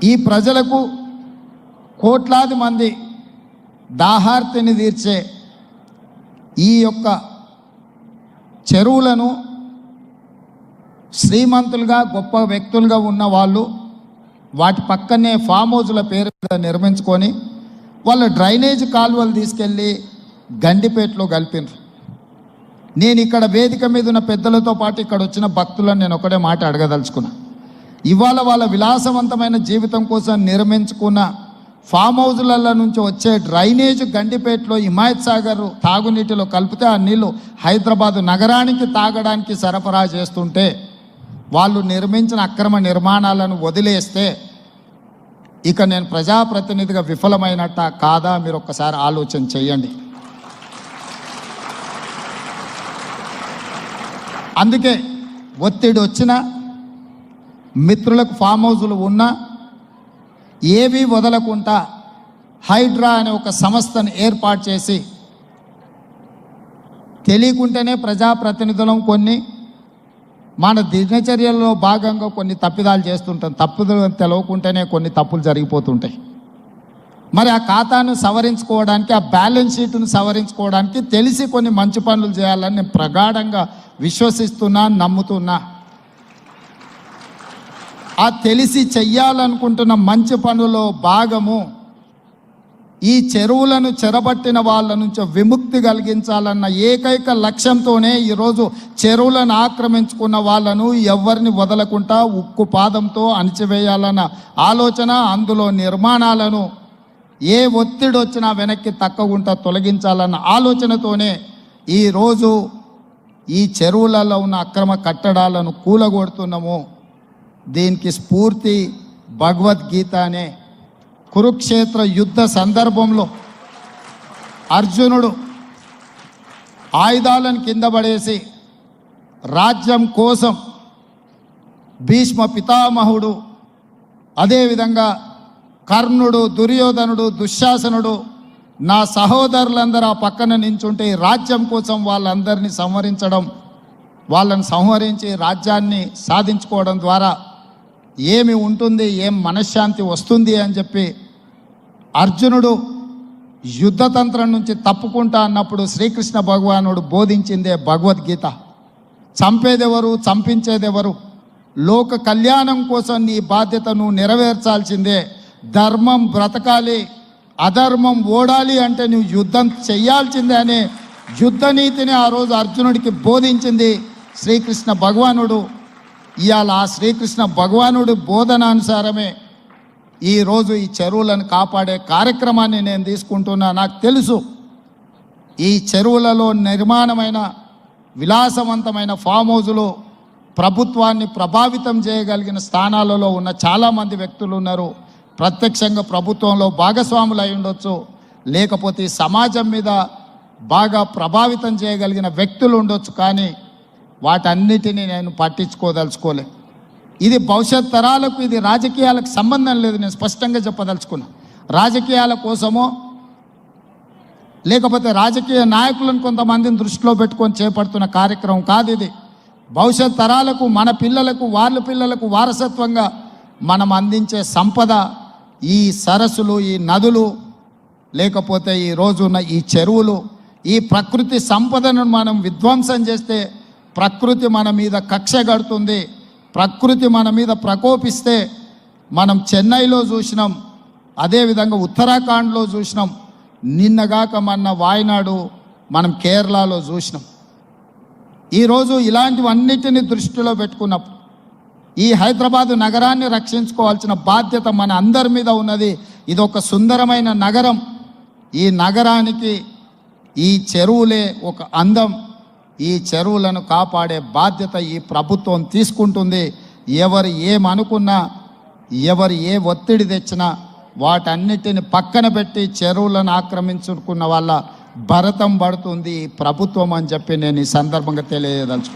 ఈ ప్రజలకు కోట్లాది మంది దాహార్తిని తీర్చే ఈ యొక్క చెరువులను శ్రీమంతులుగా గొప్ప వ్యక్తులుగా ఉన్న వాళ్ళు వాటి పక్కనే ఫామ్ హౌజ్ల పేరు మీద నిర్మించుకొని వాళ్ళ డ్రైనేజ్ కాలువలు తీసుకెళ్ళి గండిపేటలో కలిపినారు. నేను ఇక్కడ వేదిక మీద ఉన్న పెద్దలతో పాటు ఇక్కడ వచ్చిన భక్తులను నేను ఒకటే మాట అడగదలుచుకున్నా. ఇవాళ వాళ్ళ విలాసవంతమైన జీవితం కోసం నిర్మించుకున్న ఫామ్ హౌజ్ల నుంచి వచ్చే డ్రైనేజ్ గండిపేటలో హిమాయత్ సాగర్ తాగునీటిలో కలిపితే ఆ నీళ్లు హైదరాబాదు నగరానికి తాగడానికి సరఫరా చేస్తుంటే వాళ్ళు నిర్మించిన అక్రమ నిర్మాణాలను వదిలేస్తే ఇక నేను ప్రజాప్రతినిధిగా విఫలమైనట్ట కాదా మీరు ఒక్కసారి ఆలోచన చేయండి. అందుకే ఒత్తిడి వచ్చినా మిత్రులకు ఫామ్ హౌజులు ఉన్నా ఏవి వదలకుండా హైడ్రా అనే ఒక సంస్థను ఏర్పాటు చేసి తెలియకుంటేనే ప్రజాప్రతినిధులం కొన్ని మన దినచర్యల్లో భాగంగా కొన్ని తప్పిదాలు చేస్తుంటాం. తప్పులు తెలవకుంటేనే కొన్ని తప్పులు జరిగిపోతుంటాయి. మరి ఆ ఖాతాను సవరించుకోవడానికి ఆ బ్యాలెన్స్ షీట్ను సవరించుకోవడానికి తెలిసి కొన్ని మంచి పనులు చేయాలని నేను ప్రగాఢంగా విశ్వసిస్తున్నా, నమ్ముతున్నా. ఆ తెలిసి చెయ్యాలనుకుంటున్న మంచి పనులో భాగము ఈ చెరువులను చెరబట్టిన వాళ్ళ నుంచి విముక్తి కలిగించాలన్న ఏకైక లక్ష్యంతోనే ఈరోజు చెరువులను ఆక్రమించుకున్న వాళ్ళను ఎవరిని వదలకుండా ఉక్కు పాదంతో అణిచివేయాలన్న ఆలోచన, అందులో నిర్మాణాలను ఏ ఒత్తిడి వచ్చినా వెనక్కి తక్కకుండా తొలగించాలన్న ఆలోచనతోనే ఈరోజు ఈ చెరువులలో ఉన్న అక్రమ కట్టడాలను కూలగొడుతున్నాము. దీనికి స్ఫూర్తి భగవద్గీత అనే కురుక్షేత్ర యుద్ధ సందర్భంలో అర్జునుడు ఆయుధాలను కింద పడేసి రాజ్యం కోసం భీష్మ పితామహుడు, అదేవిధంగా కర్ణుడు, దుర్యోధనుడు, దుశ్శాసనుడు, నా సహోదరులందరూ ఆ పక్కన నించుంటే రాజ్యం కోసం వాళ్ళందరినీ సంహరించడం, వాళ్ళని సంహరించి రాజ్యాన్ని సాధించుకోవడం ద్వారా ఏమి ఉంటుంది, ఏం మనశ్శాంతి వస్తుంది అని చెప్పి అర్జునుడు యుద్ధతంత్రం నుంచి తప్పుకుంటా అన్నప్పుడు శ్రీకృష్ణ భగవానుడు బోధించిందే భగవద్గీత. చంపేదెవరు, చంపించేదెవరు, లోక కళ్యాణం కోసం నీ బాధ్యతను నెరవేర్చాల్సిందే. ధర్మం బ్రతకాలి, అధర్మం ఓడాలి అంటే నువ్వు యుద్ధం చెయ్యాల్సిందే అనే యుద్ధ నీతిని ఆ రోజు అర్జునుడికి బోధించింది శ్రీకృష్ణ భగవానుడు. ఇవాళ ఆ శ్రీకృష్ణ భగవానుడి బోధనానుసారమే ఈరోజు ఈ చెరువులను కాపాడే కార్యక్రమాన్ని నేను తీసుకుంటున్నా. నాకు తెలుసు ఈ చెరువులలో నిర్మాణమైన విలాసవంతమైన ఫామ్ హౌజులు ప్రభుత్వాన్ని ప్రభావితం చేయగలిగిన స్థానాలలో ఉన్న చాలామంది వ్యక్తులు ఉన్నారు. ప్రత్యక్షంగా ప్రభుత్వంలో భాగస్వాములు అయి ఉండొచ్చు, లేకపోతే సమాజం మీద బాగా ప్రభావితం చేయగలిగిన వ్యక్తులు ఉండొచ్చు. కానీ వాటన్నిటినీ నేను పట్టించుకోదలుచుకోలే. ఇది భవిష్యత్ తరాలకు, ఇది రాజకీయాలకు సంబంధం లేదు. నేను స్పష్టంగా చెప్పదలుచుకున్నా. రాజకీయాల కోసమో లేకపోతే రాజకీయ నాయకులను కొంతమందిని దృష్టిలో పెట్టుకొని చేపడుతున్న కార్యక్రమం కాదు ఇది. భవిష్యత్ తరాలకు, మన పిల్లలకు, వాళ్ళ పిల్లలకు వారసత్వంగా మనం అందించే సంపద ఈ సరస్సులు, ఈ నదులు, లేకపోతే ఈ రోజున్న ఈ చెరువులు. ఈ ప్రకృతి సంపదను మనం విధ్వంసం చేస్తే ప్రకృతి మన మీద కక్ష కడుతుంది. ప్రకృతి మన మీద ప్రకోపిస్తే మనం చెన్నైలో చూసినాం, అదేవిధంగా ఉత్తరాఖండ్లో చూసినాం, నిన్నగాక మొన్న వాయనాడు మనం కేరళలో చూసినాం. ఈరోజు ఇలాంటివన్నిటిని దృష్టిలో పెట్టుకున్నప్పుడు ఈ హైదరాబాదు నగరాన్ని రక్షించుకోవాల్సిన బాధ్యత మన అందరి మీద ఉన్నది. ఇది ఒక సుందరమైన నగరం. ఈ నగరానికి ఈ చెరువులే ఒక అందం. ఈ చెరువులను కాపాడే బాధ్యత ఈ ప్రభుత్వం తీసుకుంటుంది. ఎవరు ఏమనుకున్నా, ఎవరు ఏ ఒత్తిడి తెచ్చినా వాటన్నిటిని పక్కన పెట్టి చెరువులను ఆక్రమించుకున్న వాళ్ళ భరతం పడుతుంది ప్రభుత్వం అని చెప్పి నేను ఈ సందర్భంగా తెలియదలుచుకున్నాను.